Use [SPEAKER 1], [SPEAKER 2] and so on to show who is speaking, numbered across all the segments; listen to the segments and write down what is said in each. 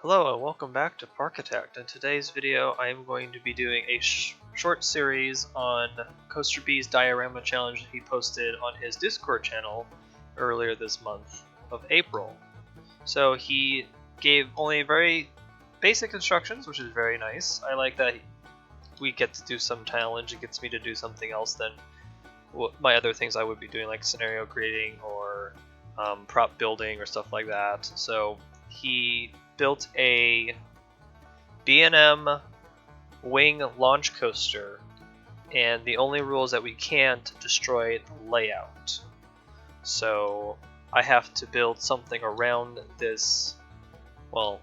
[SPEAKER 1] Hello and welcome back to Parkitect. In today's video I am going to be doing a short series on Coaster B's diorama challenge he posted on his Discord channel earlier this month of April. So he gave only very basic instructions, which is very nice. I like that we get to do some challenge. It gets me to do something else than my other things I would be doing, like scenario creating or prop building or stuff like that. So he built a B&M wing launch coaster, and the only rule is that we can't destroy the layout. So I have to build something around this, well,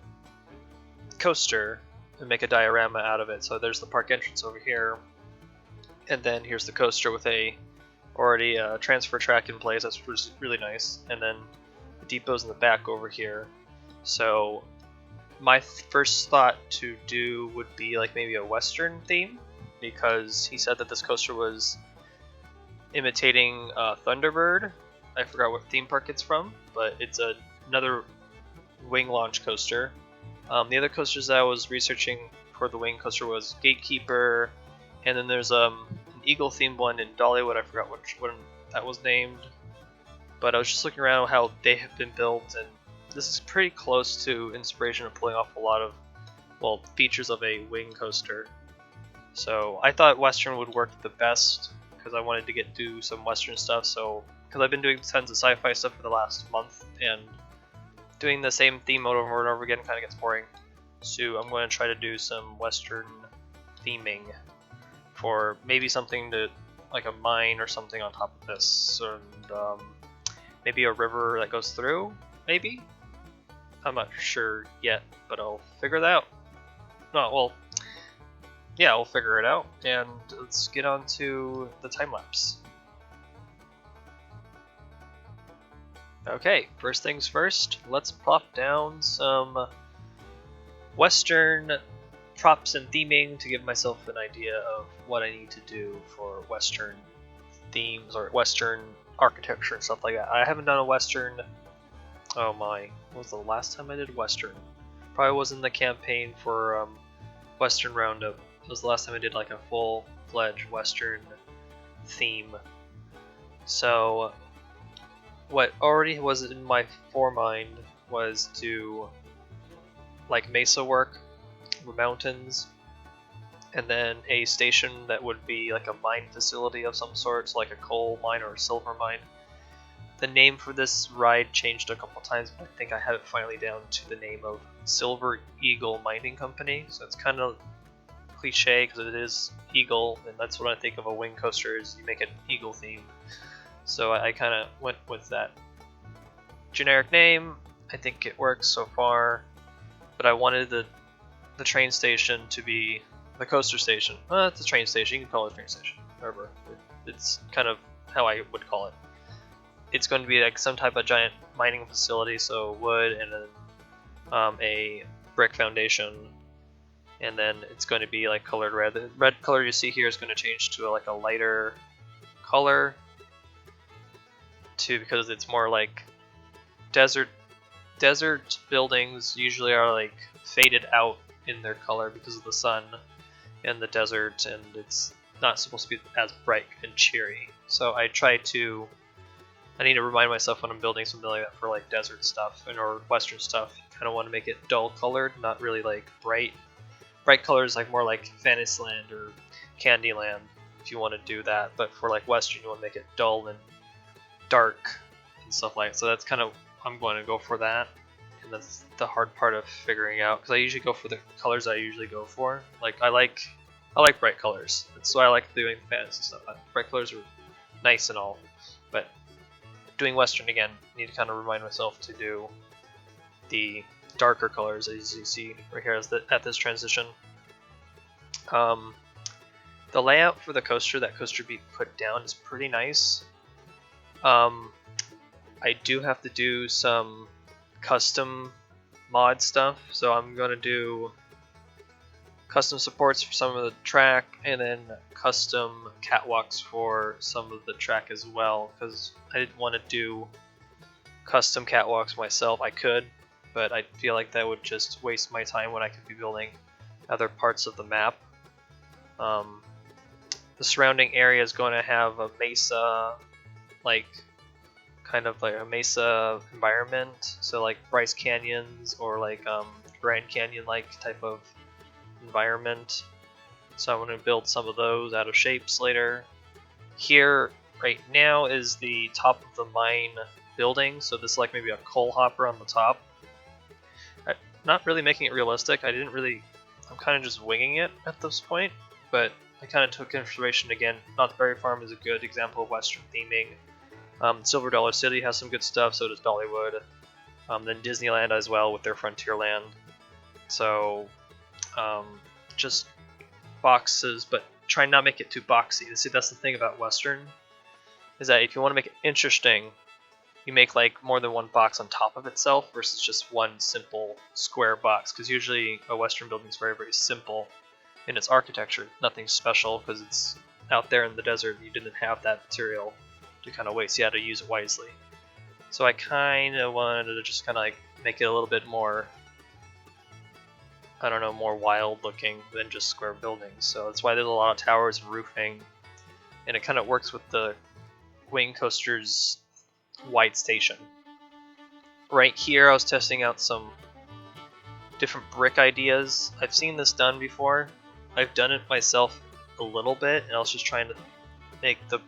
[SPEAKER 1] coaster and make a diorama out of it. So there's the park entrance over here, and then here's the coaster with already a transfer track in place. That's really nice, and then the depot's in the back over here. So my first thought to do would be like maybe a Western theme, because he said that this coaster was imitating Thunderbird. I forgot what theme park it's from, but it's another wing launch coaster. The other coasters that I was researching for the wing coaster was Gatekeeper, and then there's an eagle themed one in Dollywood. I forgot which one that was named, but I was just looking around how they have been built, and this is pretty close to inspiration of pulling off a lot of, well, features of a wing coaster. So I thought Western would work the best because I wanted to do some Western stuff. So because I've been doing tons of sci-fi stuff for the last month, and doing the same theme over and over again kind of gets boring. So I'm going to try to do some Western theming for maybe something to, like a mine or something on top of this, and maybe a river that goes through, maybe? I'm not sure yet, but I'll figure that out. No, well, yeah, I'll figure it out, and let's get on to the time lapse. Okay, first things first, let's plop down some Western props and theming to give myself an idea of what I need to do for Western themes or Western architecture and stuff like that. I haven't done a Western. Oh my, what was the last time I did Western? Probably was in the campaign for Western Roundup. It was the last time I did like a full-fledged Western theme. So what already was in my foremind was to like mesa work, mountains, and then a station that would be like a mine facility of some sort, so like a coal mine or a silver mine. The name for this ride changed a couple times, but I think I have it finally down to the name of Silver Eagle Mining Company. So it's kind of cliche because it is eagle, and that's what I think of a wing coaster is you make it eagle themed. So I kind of went with that generic name. I think it works so far, but I wanted the train station to be the coaster station. It's a train station. You can call it a train station. However, it's kind of how I would call it. It's going to be like some type of giant mining facility, so wood and then a brick foundation, and then it's going to be like colored red. The red color you see here is going to change to like a lighter color, because it's more like desert buildings usually are like faded out in their color because of the sun and the desert, and it's not supposed to be as bright and cheery. So I need to remind myself when I'm building something like that for like desert stuff or Western stuff. You kind of want to make it dull colored, not really like bright. Bright colors like more like Fantasyland or Candyland if you want to do that. But for like Western, you want to make it dull and dark and stuff like that. So that's kind of, I'm going to go for that. And that's the hard part of figuring out, because I usually go for the colors I usually go for. Like I like bright colors. That's why I like doing fantasy stuff. Bright colors are nice and all, but doing Western again, I need to kind of remind myself to do the darker colors, as you see right here at this transition. The layout for the coaster that Coaster B put down is pretty nice. I do have to do some custom mod stuff, so I'm going to do custom supports for some of the track, and then custom catwalks for some of the track as well, because I didn't want to do custom catwalks myself. I could, but I feel like that would just waste my time when I could be building other parts of the map. The surrounding area is going to have a mesa, like kind of like a mesa environment, so like Bryce Canyons or like Grand Canyon like type of environment. So I'm going to build some of those out of shapes later. Here right now is the top of the mine building, so this is like maybe a coal hopper on the top. I'm not really making it realistic. I'm kind of just winging it at this point, but I kind of took inspiration again. Knott's Berry Farm is a good example of Western theming. Silver Dollar City has some good stuff, so does Dollywood. Then Disneyland as well with their Frontierland. So just boxes, but try and not make it too boxy. See, that's the thing about Western, is that if you want to make it interesting, you make like more than one box on top of itself versus just one simple square box, because usually a Western building is very, very simple in its architecture. Nothing special because it's out there in the desert. You didn't have that material to kind of waste. You had to use it wisely. So I kind of wanted to just kind of like make it a little bit more, I don't know, more wild looking than just square buildings. So that's why there's a lot of towers and roofing, and it kind of works with the Wing Coaster's white station. Right here I was testing out some different brick ideas. I've seen this done before. I've done it myself a little bit, and I was just trying to make the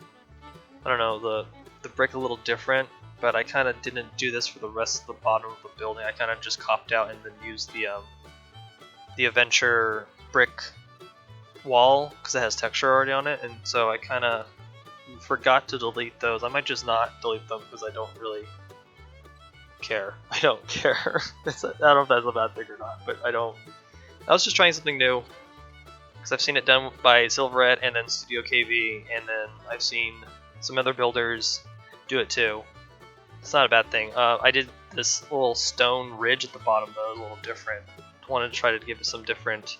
[SPEAKER 1] brick a little different, but I kind of didn't do this for the rest of the bottom of the building. I kind of just copped out and then used the Adventure brick wall because it has texture already on it, and so I kind of forgot to delete those. I might just not delete them because I don't really care. I don't care. I don't know if that's a bad thing or not, but I was just trying something new because I've seen it done by Silverette and then Studio KV, and then I've seen some other builders do it too. It's not a bad thing. I did this little stone ridge at the bottom though, a little different. I wanted to try to give it some different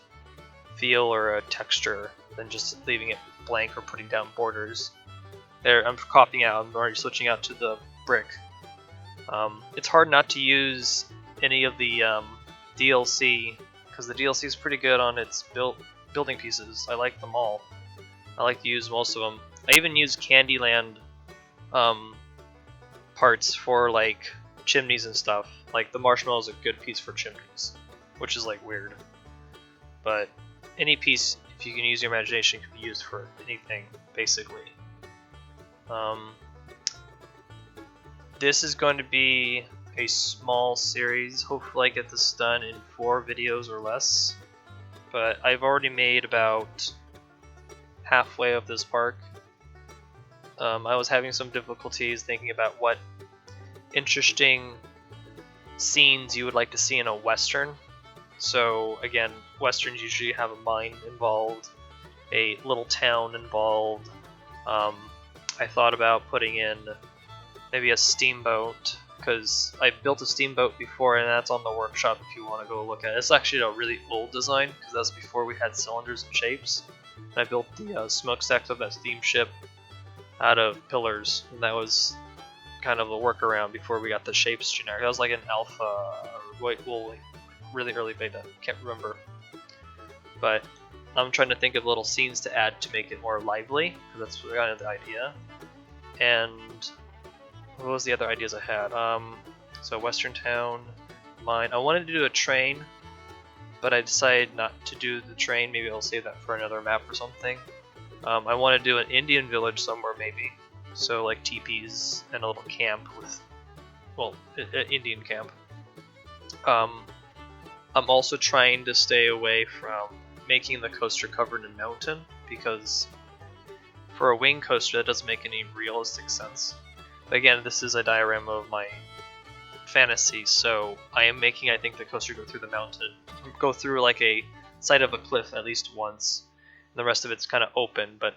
[SPEAKER 1] feel or a texture than just leaving it blank or putting down borders. There, I'm copying out. I'm already switching out to the brick. It's hard not to use any of the DLC because the DLC is pretty good on its building pieces. I like them all. I like to use most of them. I even use Candyland parts for like chimneys and stuff. Like the marshmallow is a good piece for chimneys, which is like weird. But any piece, if you can use your imagination, can be used for anything basically. This is going to be a small series. Hopefully I get this done in 4 videos or less. But I've already made about halfway of this park. I was having some difficulties thinking about what interesting scenes you would like to see in a Western. So again, Westerns usually have a mine involved, a little town involved. I thought about putting in maybe a steamboat, because I built a steamboat before, and that's on the workshop if you want to go look at it. It's actually a really old design, because that's before we had cylinders and shapes. And I built the smokestacks of that steamship out of pillars, and that was kind of a workaround before we got the shapes generic. That was like an alpha, or really early beta, can't remember. But I'm trying to think of little scenes to add to make it more lively, because that's kind of the idea. And what was the other ideas I had? So Western Town, mine. I wanted to do a train, but I decided not to do the train. Maybe I'll save that for another map or something. I want to do an Indian village somewhere maybe. So like teepees and a little camp with, well, an Indian camp. I'm also trying to stay away from making the coaster covered in mountain, because for a wing coaster that doesn't make any realistic sense. But again, this is a diorama of my fantasy, so I am making, I think, the coaster go through the mountain, go through like a side of a cliff at least once, and the rest of it's kind of open, but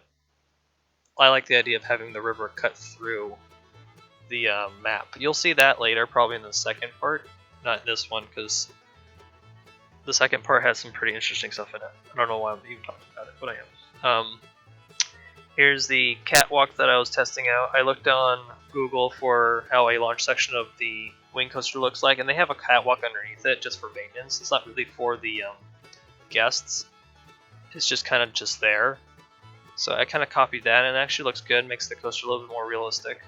[SPEAKER 1] I like the idea of having the river cut through the map. You'll see that later, probably in the second part, not in this one, because the second part has some pretty interesting stuff in it. I don't know why I'm even talking about it, but I am. Here's the catwalk that I was testing out. I looked on Google for how a launch section of the wing coaster looks like, and they have a catwalk underneath it just for maintenance. It's not really for the guests. It's just kind of just there. So I kind of copied that, and it actually looks good. Makes the coaster a little bit more realistic.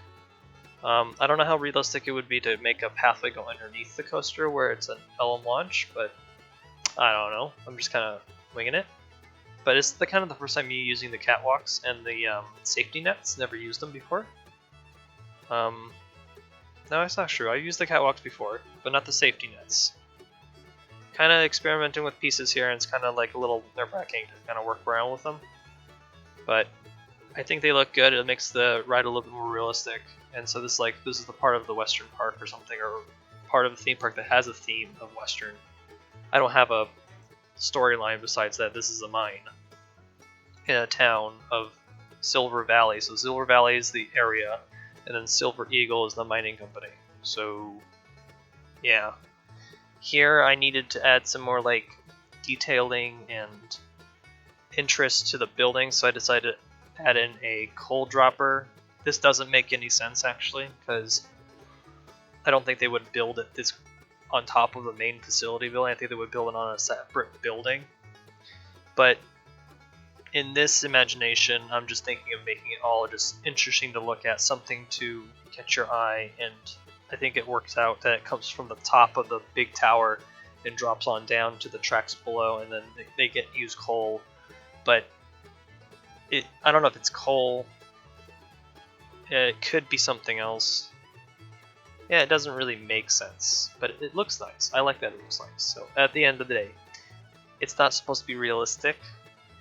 [SPEAKER 1] I don't know how realistic it would be to make a pathway go underneath the coaster where it's an LM launch, but I don't know. I'm just kind of winging it. But it's the kind of the first time me using the catwalks and the safety nets. Never used them before. No, that's not true. I've used the catwalks before, but not the safety nets. Kind of experimenting with pieces here, and it's kind of like a little nerve-wracking to kind of work around with them. But I think they look good. It makes the ride a little bit more realistic. And so this is the part of the Western Park or something, or part of the theme park that has a theme of Western. I don't have a storyline besides that. This is a mine in a town of Silver Valley. So Silver Valley is the area, and then Silver Eagle is the mining company. So yeah, here I needed to add some more like detailing and interest to the building, so I decided to add in a coal dropper. This doesn't make any sense actually, because I don't think they would build it this on top of the main facility building. I think they would build it on a separate building. But in this imagination, I'm just thinking of making it all just interesting to look at, something to catch your eye, and I think it works out that it comes from the top of the big tower and drops on down to the tracks below, and then they get use coal. But I don't know if it's coal. It could be something else. Yeah, it doesn't really make sense, but it looks nice. I like that it looks nice. So at the end of the day, it's not supposed to be realistic.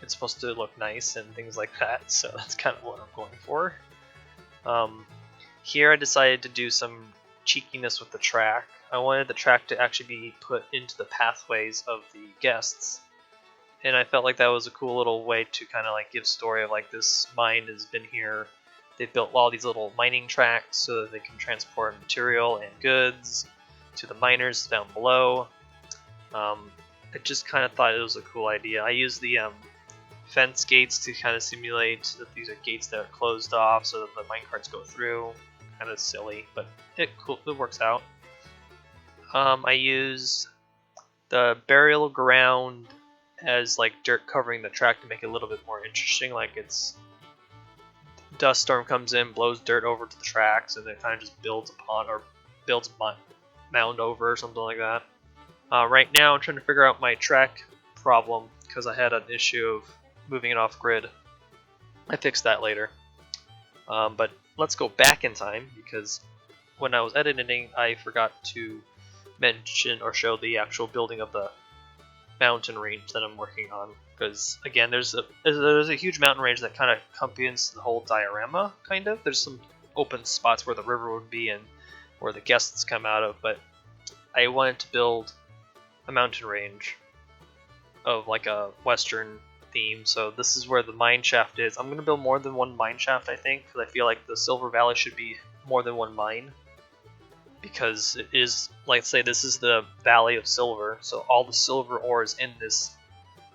[SPEAKER 1] It's supposed to look nice and things like that, so that's kind of what I'm going for. Here I decided to do some cheekiness with the track. I wanted the track to actually be put into the pathways of the guests, and I felt like that was a cool little way to kind of like give story of like this mine has been here. They've built all these little mining tracks so that they can transport material and goods to the miners down below. I just kind of thought it was a cool idea. I used the fence gates to kind of simulate that these are gates that are closed off so that the minecarts go through. Kind of silly, but it works out. I used the burial ground as like dirt covering the track to make it a little bit more interesting. Like it's dust storm comes in, blows dirt over to the tracks, and it kind of just builds upon or builds a mound over or something like that. Right now, I'm trying to figure out my track problem because I had an issue of moving it off grid. I fixed that later. But let's go back in time, because when I was editing, I forgot to mention or show the actual building of the mountain range that I'm working on. Because again, there's a huge mountain range that kind of accompanies the whole diorama. Kind of. There's some open spots where the river would be and where the guests come out of, but I wanted to build a mountain range of like a western theme. So this is where the mine shaft is. I'm gonna build more than one mine shaft, I think, because I feel like the Silver Valley should be more than one mine. Because it is, like, say this is the Valley of Silver, so all the silver ore is in this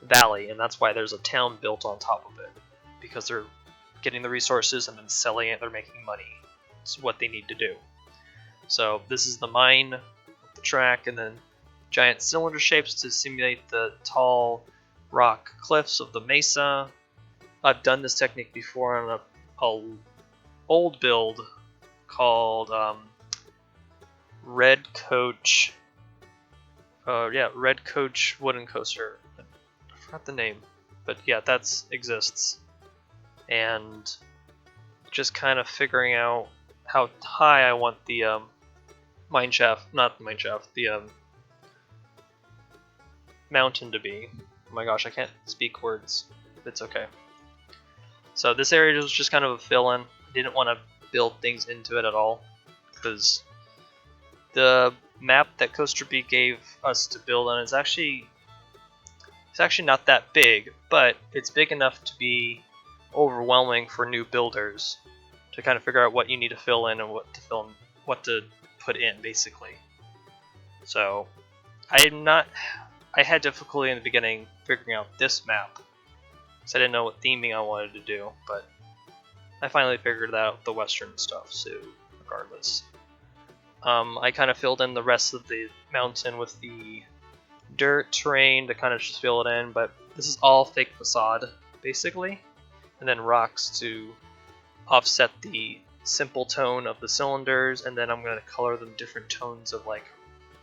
[SPEAKER 1] valley, and that's why there's a town built on top of it, because they're getting the resources and then selling it. They're making money. It's what they need to do. So this is the mine, the track, and then giant cylinder shapes to simulate the tall rock cliffs of the mesa. I've done this technique before on a old build called Red Coach. Red Coach Wooden Coaster. I forgot the name, but yeah, that exists. And just kind of figuring out how high I want the mine shaft, not the mine shaft, the mountain to be. Oh my gosh, I can't speak words. It's okay. So this area was just kind of a fill-in. I didn't want to build things into it at all, because the map that Coaster Bee gave us to build on is actually not that big, but it's big enough to be overwhelming for new builders to kind of figure out what you need to fill in and what to put in, basically. So I had difficulty in the beginning figuring out this map, because I didn't know what theming I wanted to do, but I finally figured out the western stuff, so regardless. I kind of filled in the rest of the mountain with the dirt terrain to kind of just fill it in, but this is all fake facade, basically. And then rocks to offset the simple tone of the cylinders, and then I'm going to color them different tones of like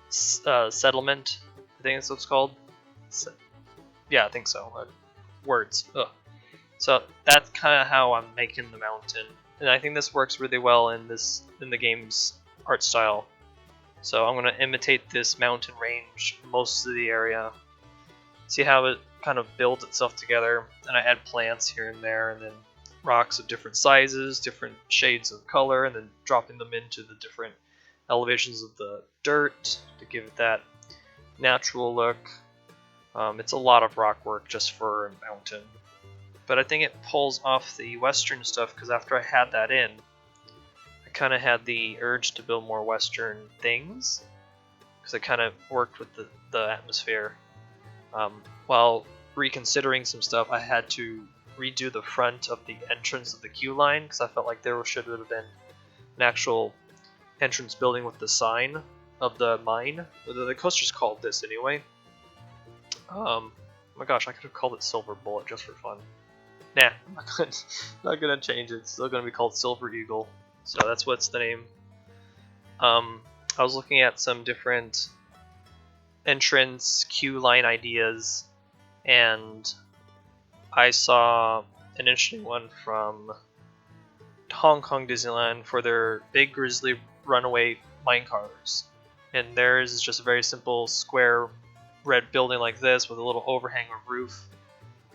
[SPEAKER 1] settlement, I think that's what it's called. Yeah, I think so. Words. Ugh. So that's kind of how I'm making the mountain, and I think this works really well in the game's art style. So I'm going to imitate this mountain range most of the area, see how it kind of builds itself together, and I add plants here and there, and then rocks of different sizes, different shades of color, and then dropping them into the different elevations of the dirt to give it that natural look. It's a lot of rock work just for a mountain, but I think it pulls off the Western stuff because after I had that in, I kind of had the urge to build more Western things because it kind of worked with the atmosphere. While reconsidering some stuff, I had to redo the front of the entrance of the queue line because I felt like there should have been an actual entrance building with the sign of the mine. The coaster's called this anyway. Oh my gosh, I could have called it Silver Bullet just for fun. Nah, I'm not gonna change it. It's still gonna be called Silver Eagle. So that's what's the name. I was looking at some different entrance queue line ideas, and I saw an interesting one from Hong Kong Disneyland for their Big Grizzly Runaway minecars. And theirs is just a very simple square red building like this with a little overhang or roof,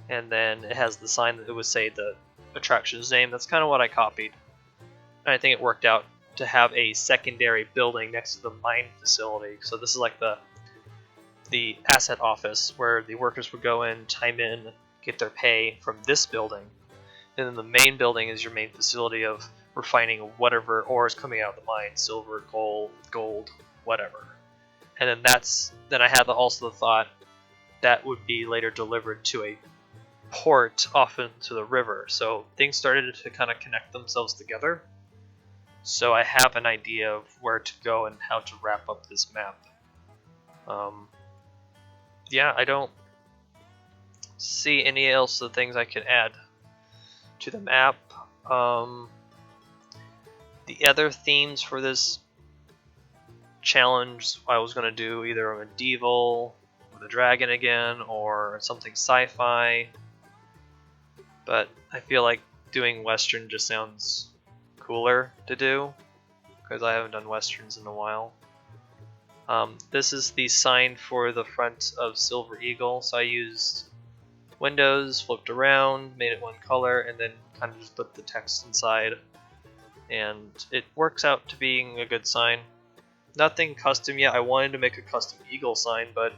[SPEAKER 1] and then it has the sign that it would say the attraction's name. That's kind of what I copied, and I think it worked out to have a secondary building next to the mine facility. So this is like the asset office where the workers would go in, time in, get their pay from this building, and then the main building is your main facility of refining whatever ore is coming out of the mine, silver, gold, whatever. And then I had also the thought that would be later delivered to a port off into the river. So things started to kind of connect themselves together. So I have an idea of where to go and how to wrap up this map. Yeah, I don't see any else of the things I can add to the map. The other themes for this challenge I was going to do either a medieval with a dragon again or something sci-fi, but I feel like doing Western just sounds cooler to do because I haven't done Westerns in a while. This is the sign for the front of Silver Eagle, so I used windows, flipped around, made it one color, and then kind of just put the text inside, and it works out to being a good sign. Nothing custom yet. I wanted to make a custom eagle sign, but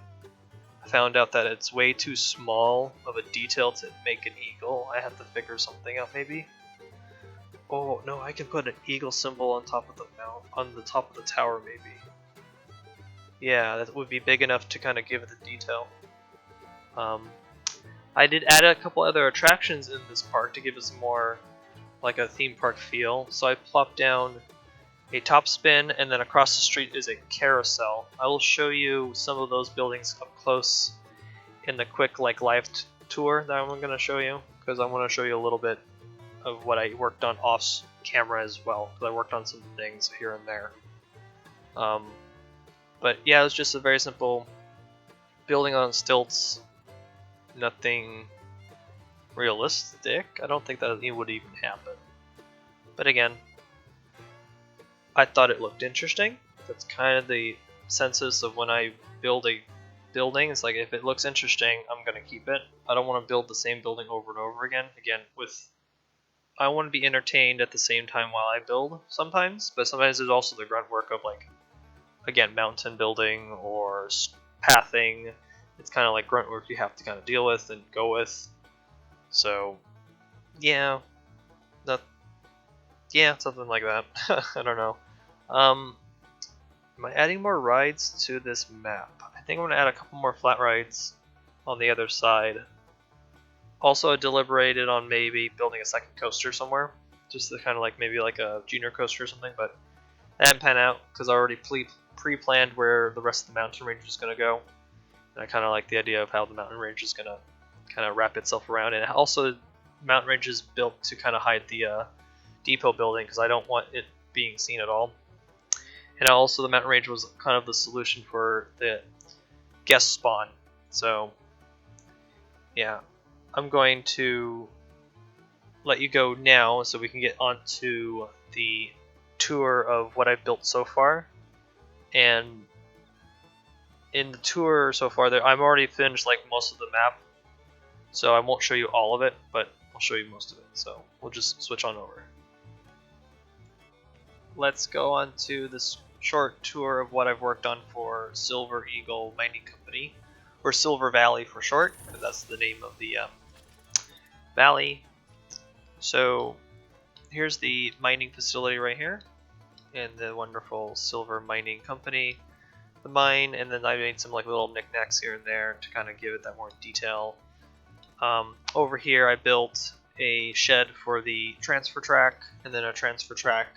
[SPEAKER 1] I found out that it's way too small of a detail to make an eagle. I have to figure something out maybe. Oh no, I can put an eagle symbol on top of the top of the tower maybe. Yeah, that would be big enough to kind of give it the detail. I did add a couple other attractions in this park to give us more like a theme park feel. So I plopped down a top spin, and then across the street is a carousel. I will show you some of those buildings up close in the quick live tour that I'm going to show you, because I want to show you a little bit of what I worked on off camera as well, because I worked on some things here and there. But yeah, it was just a very simple building on stilts, nothing realistic. I don't think that it would even happen. But again, I thought it looked interesting. That's kind of the census of when I build a building. It's like, if it looks interesting, I'm going to keep it. I don't want to build the same building over and over again. I want to be entertained at the same time while I build sometimes, but sometimes there's also the grunt work of again, mountain building or pathing. It's kind of like grunt work you have to kind of deal with and go with. So, yeah, something like that. I don't know. Am I adding more rides to this map? I think I'm going to add a couple more flat rides on the other side. Also, I deliberated on maybe building a second coaster somewhere, just to kind of maybe a junior coaster or something, but That didn't pan out because I already pre-planned where the rest of the mountain range is going to go. And I kind of like the idea of how the mountain range is going to kind of wrap itself around. And also, mountain range is built to kind of hide the depot building because I don't want it being seen at all. And also, the mountain range was kind of the solution for the guest spawn. So, yeah, I'm going to let you go now so we can get onto the tour of what I've built so far. And in the tour so far, I'm already finished like most of the map, so I won't show you all of it, but I'll show you most of it. So we'll just switch on over. Let's go on to this short tour of what I've worked on for Silver Eagle Mining Company, or Silver Valley for short, because that's the name of the valley. So here's the mining facility right here, and the wonderful Silver Mining Company, the mine, and then I made some like little knickknacks here and there to kind of give it that more detail. Over here I built a shed for the transfer track, and then a transfer track,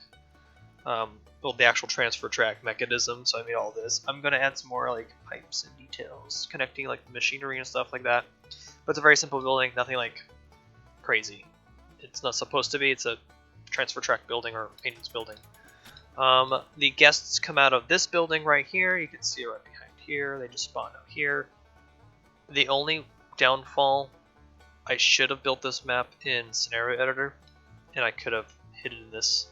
[SPEAKER 1] well, the actual transfer track mechanism, so I made all this. I'm going to add some more like pipes and details connecting like machinery and stuff like that, but it's a very simple building, nothing like crazy. It's not supposed to be, it's a transfer track building or maintenance building. The guests come out of this building right here. You can see it right behind here. They just spawn out here. The only downfall, I should have built this map in Scenario Editor, and I could have hidden this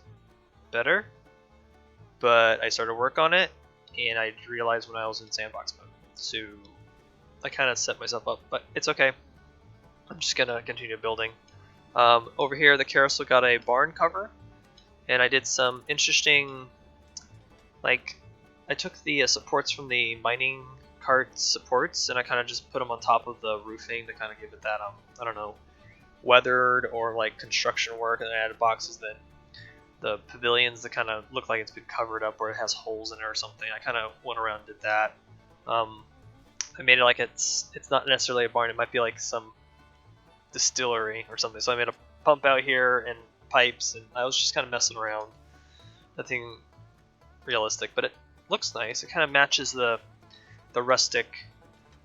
[SPEAKER 1] better. But I started work on it, and I realized when I was in sandbox mode. So I kind of set myself up, but it's okay. I'm just gonna continue building. Over here, the carousel got a barn cover. And I did some interesting, like, I took the supports from the mining cart supports, and I kind of just put them on top of the roofing to kind of give it that, I don't know, weathered or like construction work, and then I added boxes that the pavilions that kind of look like it's been covered up or it has holes in it or something. I kind of went around and did that. I made it like it's not necessarily a barn, it might be like some distillery or something. So I made a pump out here and pipes, and I was just kind of messing around. Nothing realistic, but it looks nice. It kind of matches the rustic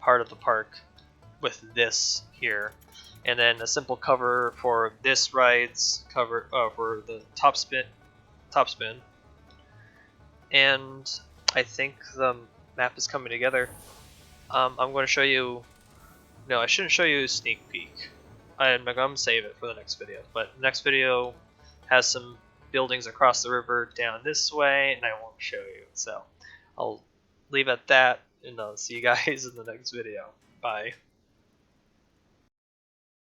[SPEAKER 1] part of the park with this here, and then a simple cover for this ride's cover for the top spin, and I think the map is coming together. I'm going to show you. No, I shouldn't show you a sneak peek. I'm going to save it for the next video, but the next video has some buildings across the river down this way, and I won't show you, so I'll leave at that, and I'll see you guys in the next video. Bye.